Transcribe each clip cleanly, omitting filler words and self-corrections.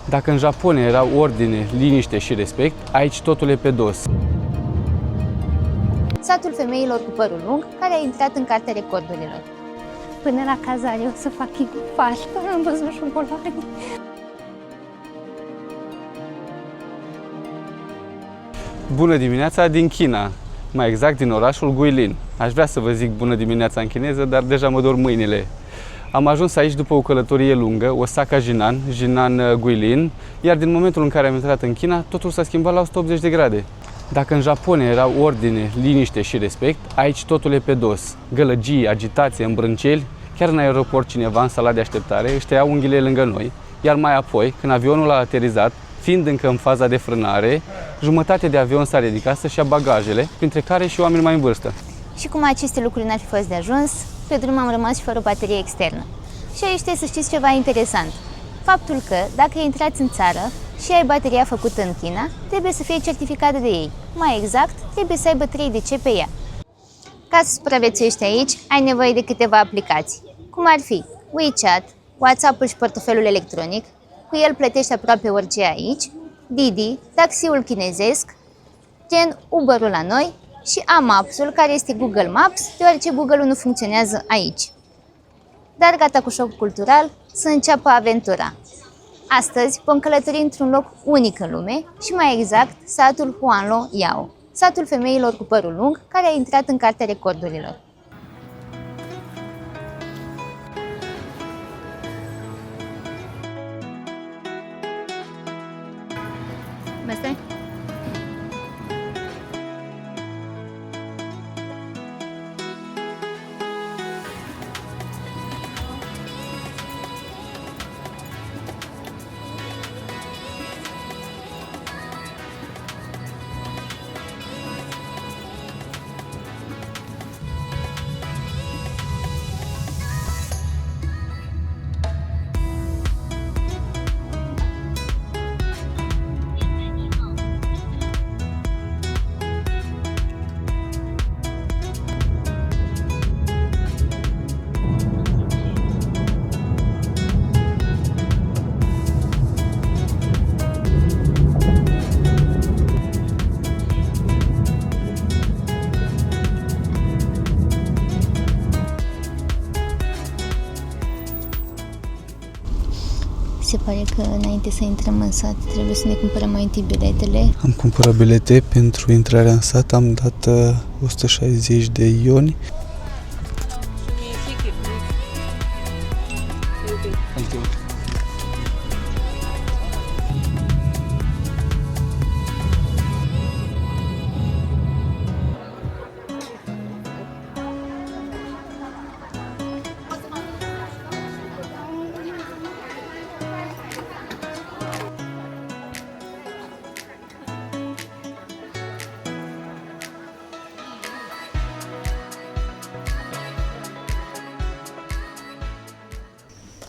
Dacă în Japonia era ordine, liniște și respect, aici totul e pe dos. Satul femeilor cu părul lung, care a intrat în cartea recordurilor. Până la cazare o să fac infarct, am văzut șobolani. Bună dimineața din China, mai exact din orașul Guilin. Aș vrea să vă zic bună dimineața în chineză, dar deja mă dor mâinile. Am ajuns aici după o călătorie lungă, Osaka Jinan Guilin, iar din momentul în care am intrat în China, totul s-a schimbat la 180 de grade. Dacă în Japonia era ordine, liniște și respect, aici totul e pe dos. Gălăgii, agitație, îmbrânceli, chiar în aeroport cineva în sala de așteptare își tăia unghiile lângă noi, iar mai apoi, când avionul a aterizat, fiind încă în faza de frânare, jumătate de avion s-a ridicat să-și ia bagajele, printre care și oameni mai în vârstă. Și cum aceste lucruri n-ar fi fost de ajuns, pe drum am rămas și fără baterie externă. Și aici trebuie să știți ceva interesant. Faptul că, dacă intrați în țară și ai bateria făcută în China, trebuie să fie certificată de ei. Mai exact, trebuie să aibă 3DC pe ea. Ca să supraviețuiești aici, ai nevoie de câteva aplicații, cum ar fi WeChat, WhatsApp-ul și portofelul electronic, cu el plătești aproape orice aici, Didi, taxiul chinezesc, gen Uber-ul la noi și Maps-ul, care este Google Maps, deoarece Google-ul nu funcționează aici. Dar gata cu șocul cultural, să înceapă aventura. Astăzi vom călători într-un loc unic în lume și mai exact satul Huanlo Yao, satul femeilor cu părul lung, care a intrat în cartea recordurilor. Basta? Se pare că înainte să intrăm în sat trebuie să ne cumpărăm mai întâi biletele. Am cumpărat bilete pentru intrarea în sat, am dat 160 de ioni.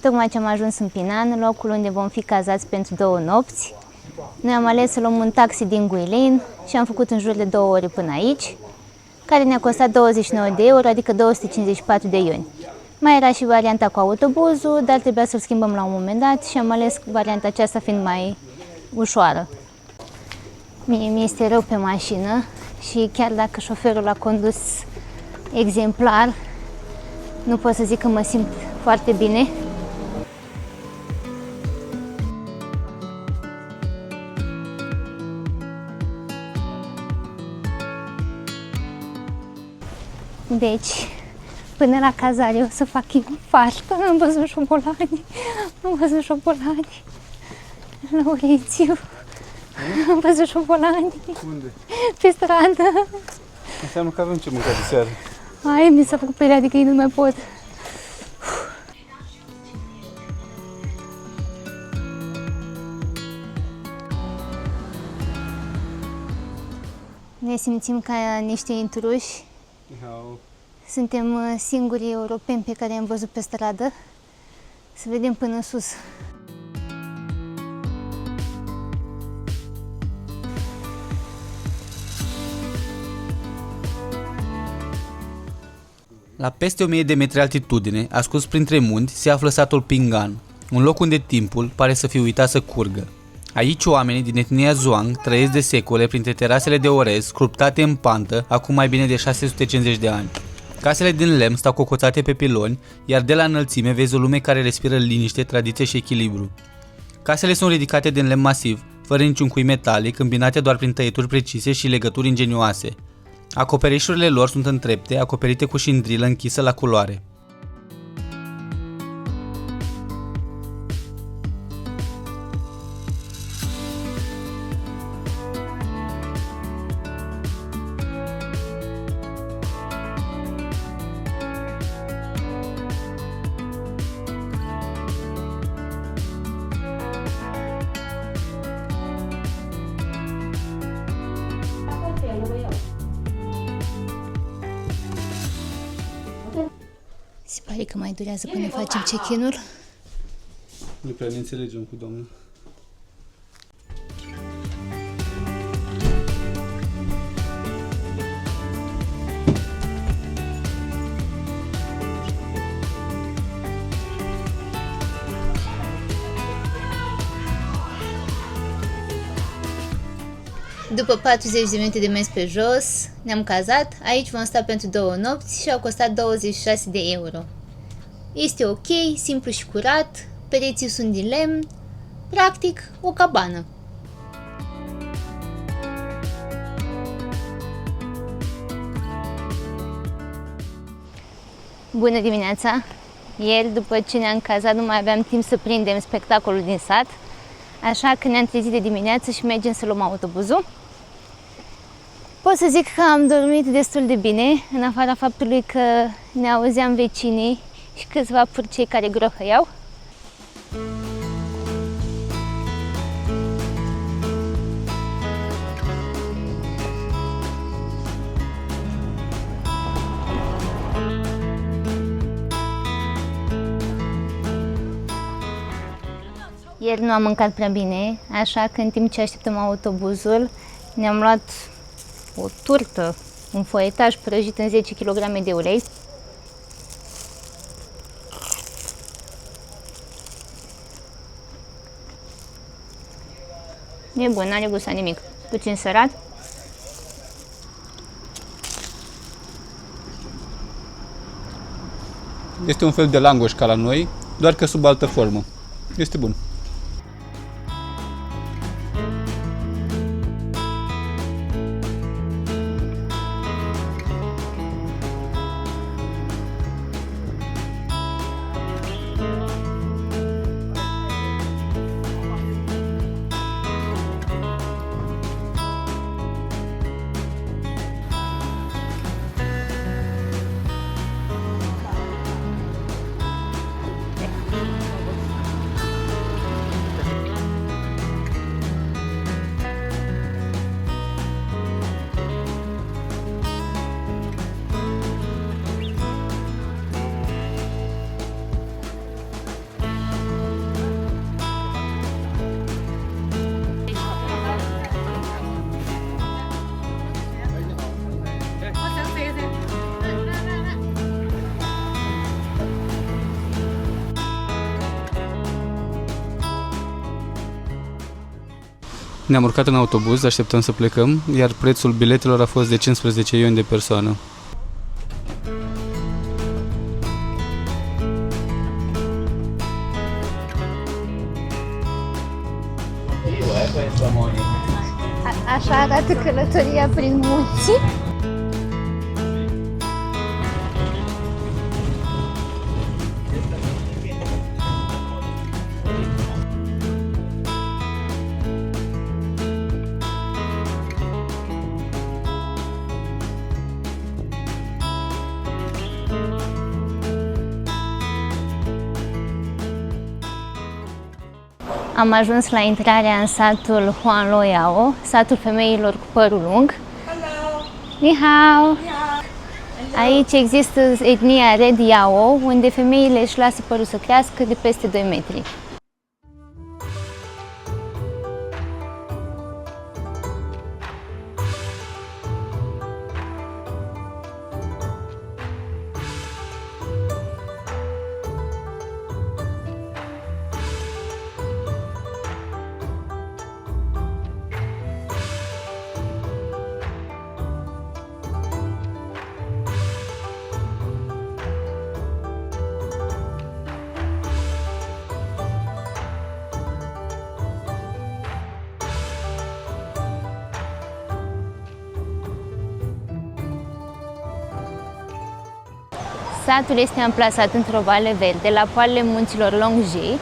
Tocmai ce am ajuns în Pinan, locul unde vom fi cazați pentru 2 nopți. Noi am ales să luăm un taxi din Guilin și am făcut în jur de 2 ore până aici, care ne-a costat 29 de euro, adică 254 de ioni. Mai era și varianta cu autobuzul, dar trebuia să-l schimbăm la un moment dat și am ales varianta aceasta fiind mai ușoară. Mie mi-este rău pe mașină și chiar dacă șoferul a condus exemplar, nu pot să zic că mă simt foarte bine. Deci, până la cazare o să fac infarct. Am văzut șobolani. Am văzut șobolani. Laurențiu. Am văzut șobolani. Unde? Pe stradă. Înseamnă că avem ce mânca de seară. Ai, mi s-a făcut pelea de că nu mai pot. Ne simțim ca niște intruși. Suntem singurii europeni pe care i-am văzut pe stradă. Să vedem până sus. La peste 1000 de metri altitudine, ascuns printre munți, se află satul Ping'an, un loc unde timpul pare să fi uitat să curgă. Aici oamenii din etnia Zhuang trăiesc de secole printre terasele de orez sculptate în pantă acum mai bine de 650 de ani. Casele din lemn stau cocoțate pe piloni, iar de la înălțime vezi o lume care respiră liniște, tradiție și echilibru. Casele sunt ridicate din lemn masiv, fără niciun cui metalic, îmbinate doar prin tăieturi precise și legături ingenioase. Acoperișurile lor sunt în trepte, acoperite cu șindrilă închisă la culoare. Se pare că mai durează până facem check-in-ul. Nu prea ne înțelegem cu domnul. După 40 de minute de mers pe jos, ne-am cazat. Aici vom sta pentru 2 nopți și au costat 26 de euro. Este ok, simplu și curat, pereții sunt din lemn, practic o cabană. Bună dimineața! Ieri, după ce ne-am cazat, nu mai aveam timp să prindem spectacolul din sat, așa că ne-am trezit de dimineață și mergem să luăm autobuzul. Pot să zic că am dormit destul de bine, în afara faptului că ne auzeam vecinii și câțiva purcei care grohăiau. Ieri nu am mâncat prea bine, așa că în timp ce așteptăm autobuzul ne-am luat o turtă, un foietaj prăjit în 10 kg de ulei. E bun, n-are gust la nimic. Puțin sărat. Este un fel de langoș ca la noi, doar că sub altă formă. Este bun. Ne-am urcat în autobuz, așteptăm să plecăm, iar prețul biletelor a fost de 15 ioni de persoană. Așa arată călătoria prin munți. Am ajuns la intrarea în satul Huanloyao, satul femeilor cu părul lung. Hello. Ni hao! Ja. Aici există etnia Red Yao, unde femeile își lasă părul să crească de peste 2 metri. Satul este amplasat într-o vale verde, la poalele munților Longji.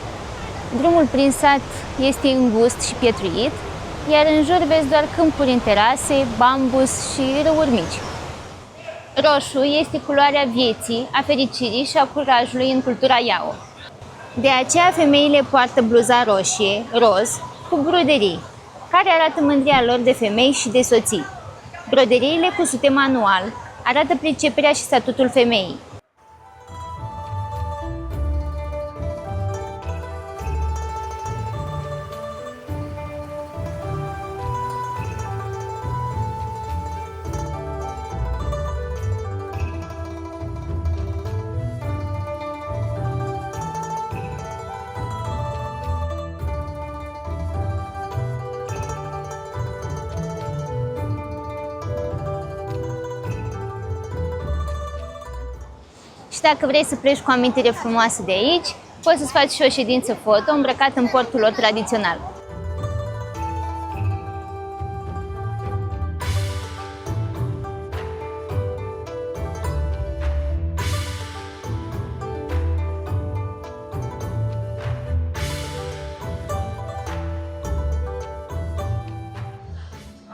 Drumul prin sat este îngust și pietruit, iar în jur vezi doar câmpuri în terase, bambus și râuri mici. Roșu este culoarea vieții, a fericirii și a curajului în cultura Yao. De aceea femeile poartă bluza roșie, roz, cu broderii, care arată mândria lor de femei și de soții. Broderiile cusute manual arată priceperea și statutul femeii. Și dacă vrei să pleci cu o amintire frumoasă de aici, poți să-ți faci și o ședință foto îmbrăcat în portul lor tradițional.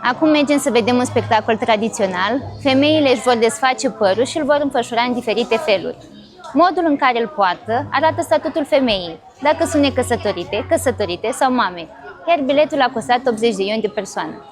Acum mergem să vedem un spectacol tradițional. Femeile își vor desface părul și îl vor înfășura în diferite feluri. Modul în care îl poartă arată statutul femeii, dacă sunt necăsătorite, căsătorite sau mame, iar biletul a costat 80 de ioni de persoană.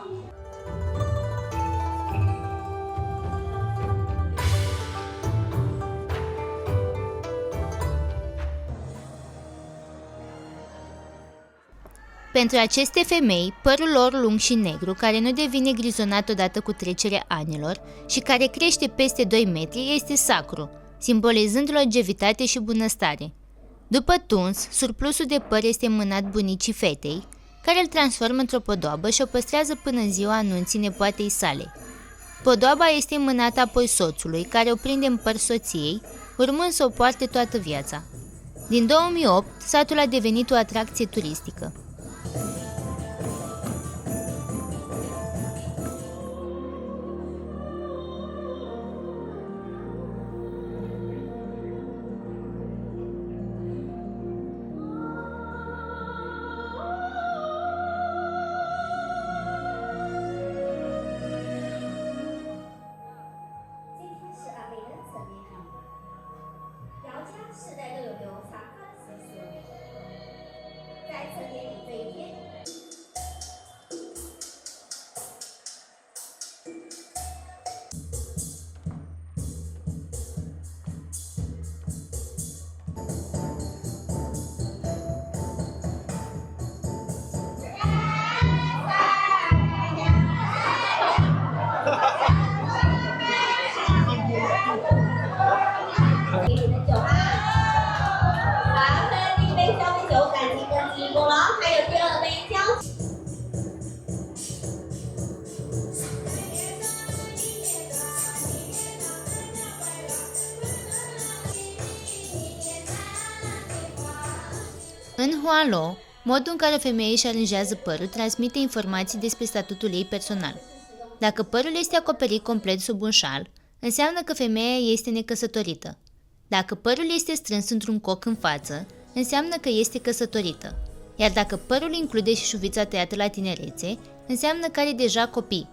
Pentru aceste femei, părul lor lung și negru, care nu devine grizonat odată cu trecerea anilor și care crește peste 2 metri, este sacru, simbolizând longevitate și bunăstare. După tuns, surplusul de păr este mânat bunicii fetei, care îl transformă într-o podoabă și o păstrează până în ziua anunții nepoatei sale. Podoaba este mânată apoi soțului, care o prinde în păr soției, urmând să o poarte toată viața. Din 2008, satul a devenit o atracție turistică. În Hualo, modul în care o femeie își aranjează părul transmite informații despre statutul ei personal. Dacă părul este acoperit complet sub un șal, înseamnă că femeia este necăsătorită. Dacă părul este strâns într-un coc în față, înseamnă că este căsătorită. Iar dacă părul include și șuvița tăiată la tinerețe, înseamnă că are deja copii.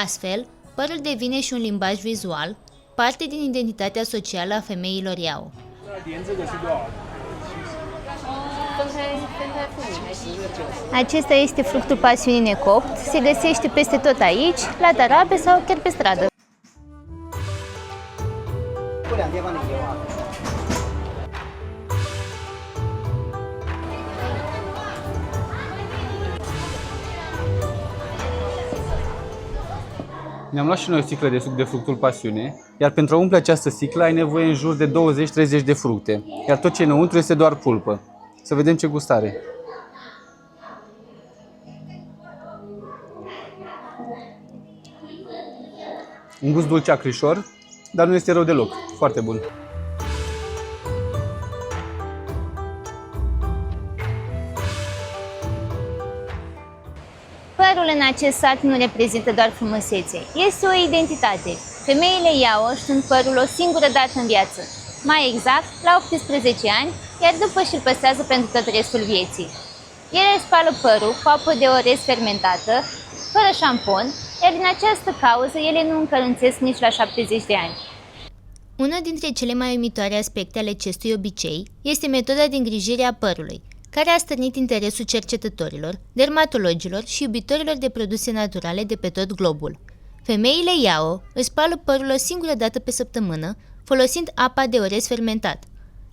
Astfel, părul devine și un limbaj vizual, parte din identitatea socială a femeilor Yao. Acesta este fructul pasiunii necopt, se găsește peste tot aici, la tarabe sau chiar pe stradă. Ne-am luat și noi o sticlă de suc de fructul pasiune, iar pentru a umple această sticlă ai nevoie în jur de 20-30 de fructe, iar tot ce e înăuntru este doar pulpă. Să vedem ce gust are. Un gust dulce acrișor, dar nu este rău deloc. Foarte bun. Părul în acest sat nu reprezintă doar frumusețe, este o identitate. Femeile Yao își tund părul o singură dată în viață. mai exact la 18 ani, iar după și-l păstrează pentru tot restul vieții. Ele spală părul cu apă de orez fermentată, fără șampon, iar din această cauză ele nu încălânțesc nici la 70 de ani. Una dintre cele mai uimitoare aspecte ale acestui obicei este metoda de îngrijire a părului, care a stârnit interesul cercetătorilor, dermatologilor și iubitorilor de produse naturale de pe tot globul. Femeile Yao își spală părul o singură dată pe săptămână, folosind apa de orez fermentat.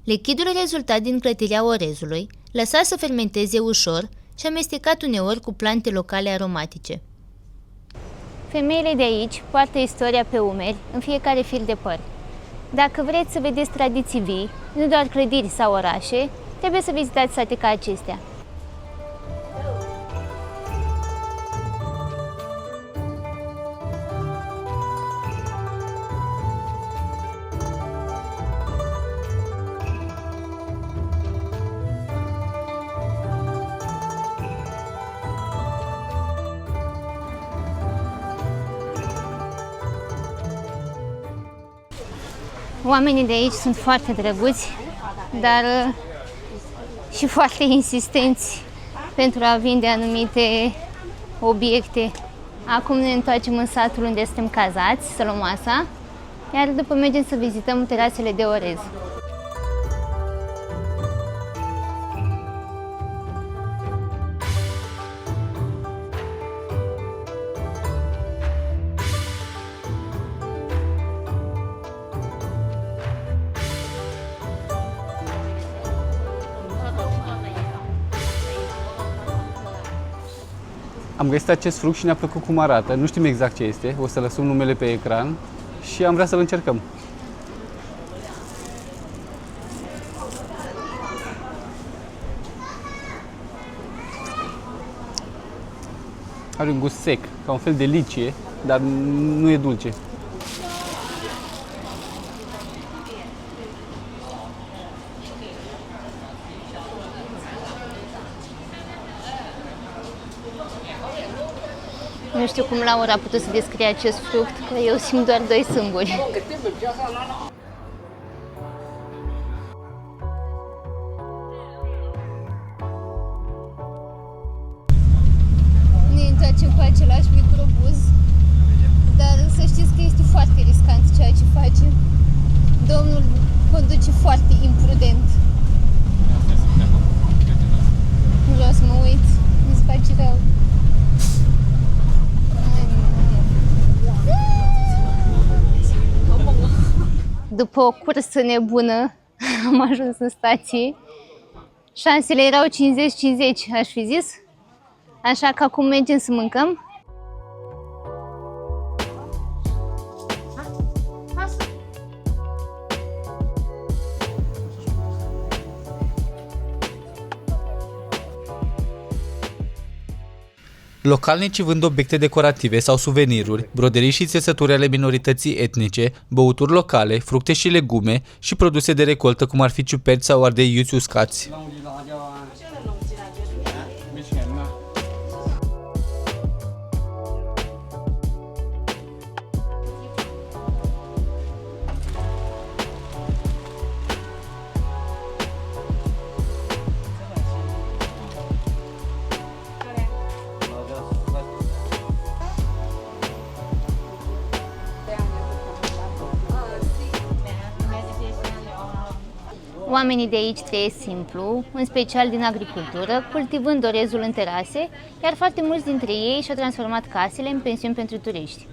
Lichidul rezultat din clătirea orezului, lăsat să fermenteze ușor și amestecat uneori cu plante locale aromatice. Femeile de aici poartă istoria pe umeri în fiecare fir de păr. Dacă vreți să vedeți tradiții vii, nu doar clădiri sau orașe, trebuie să vizitați sate ca acestea. Oamenii de aici sunt foarte drăguți, dar și foarte insistenți pentru a vinde anumite obiecte. Acum ne întoarcem în satul unde suntem cazați, să luăm masa, iar după mergem să vizităm terasele de orez. Am găsit acest fruct și ne-a plăcut cum arată. Nu știm exact ce este, o să lăsăm numele pe ecran și am vrea să-l încercăm. Are un gust sec, ca un fel de licie, dar nu e dulce. Nu știu cum Laura a putut să descrie acest fruct, că eu simt doar doi sâmburi. Ne întoarcem cu același microbuz, dar să știți că este foarte riscant ceea ce face. Domnul conduce foarte imprudent. Nu vreau să mă uit, mi se face rău. După o cursă nebună am ajuns în stație. Șansele erau 50-50, aș fi zis. Așa că acum mergem să mâncăm. Localnicii vând obiecte decorative sau suveniruri, broderii și țesături ale minorității etnice, băuturi locale, fructe și legume și produse de recoltă cum ar fi ciuperci sau ardei iuți uscați. Oamenii de aici trăiesc simplu, în special din agricultură, cultivând orezul în terase, iar foarte mulți dintre ei și-au transformat casele în pensiuni pentru turiști.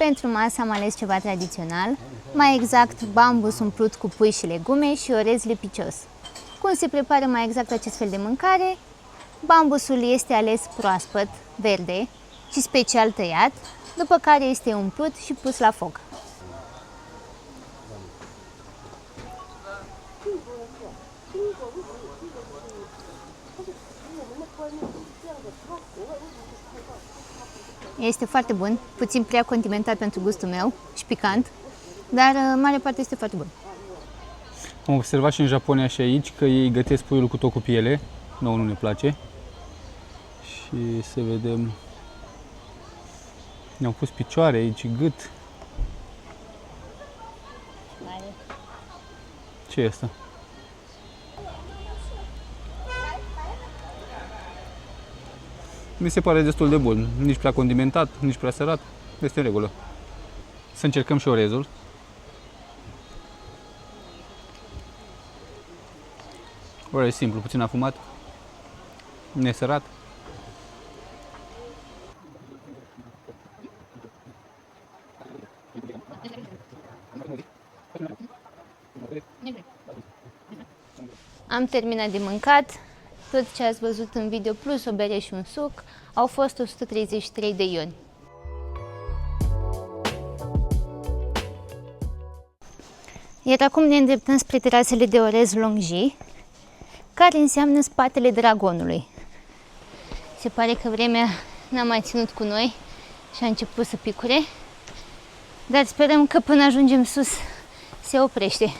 Pentru masă am ales ceva tradițional, mai exact bambus umplut cu pui și legume și orez lipicios. Cum se prepară mai exact acest fel de mâncare? Bambusul este ales proaspăt, verde și special tăiat, după care este umplut și pus la foc. Este foarte bun, puțin prea condimentat pentru gustul meu și picant, dar în mare parte este foarte bun. Am observat și în Japonia și aici că ei gătesc puiul cu tot cu piele, nouă nu ne place. Și să vedem, ne-au pus picioare aici, gât. Ce e asta? Mi se pare destul de bun, nici prea condimentat, nici prea sărat, este în regulă. Să încercăm și orezul. Orez simplu, puțin afumat, nesărat. Am terminat de mâncat, tot ce ați văzut în video plus o bere și un suc au fost 133 de ioni. Iar acum ne îndreptăm spre terasele de orez Longji, care înseamnă spatele dragonului. Se pare că vremea n-a mai ținut cu noi și a început să picure, dar sperăm că până ajungem sus se oprește.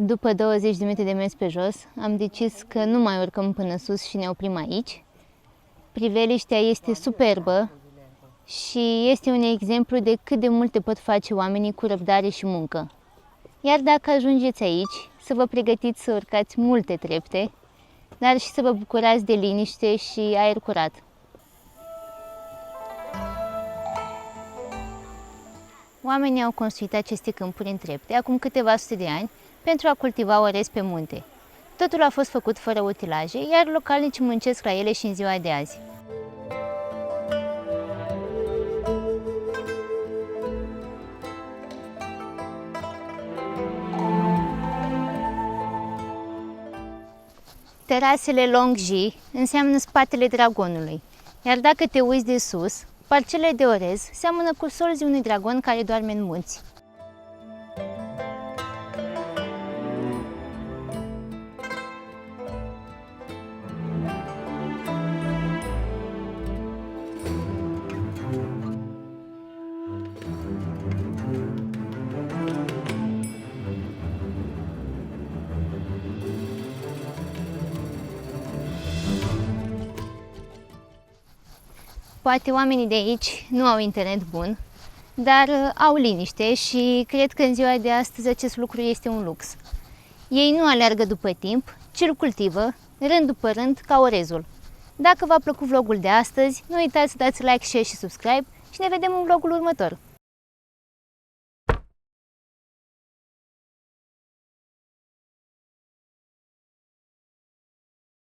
După 20 de minute de mers pe jos, am decis că nu mai urcăm până sus și ne oprim aici. Priveliștea este superbă și este un exemplu de cât de multe pot face oamenii cu răbdare și muncă. Iar dacă ajungeți aici, să vă pregătiți să urcați multe trepte, dar și să vă bucurați de liniște și aer curat. Oamenii au construit aceste câmpuri în trepte acum câteva sute de ani pentru a cultiva orez pe munte. Totul a fost făcut fără utilaje, iar localnicii muncesc la ele și în ziua de azi. Terasele Longji înseamnă spatele dragonului, iar dacă te uiți de sus, parcelele de orez seamănă cu solzii unui dragon care doarme în munți. Poate oamenii de aici nu au internet bun, dar au liniște și cred că în ziua de astăzi acest lucru este un lux. Ei nu aleargă după timp, ci îl cultivă, rând după rând, ca orezul. Dacă v-a plăcut vlogul de astăzi, nu uitați să dați like, share și subscribe și ne vedem în vlogul următor.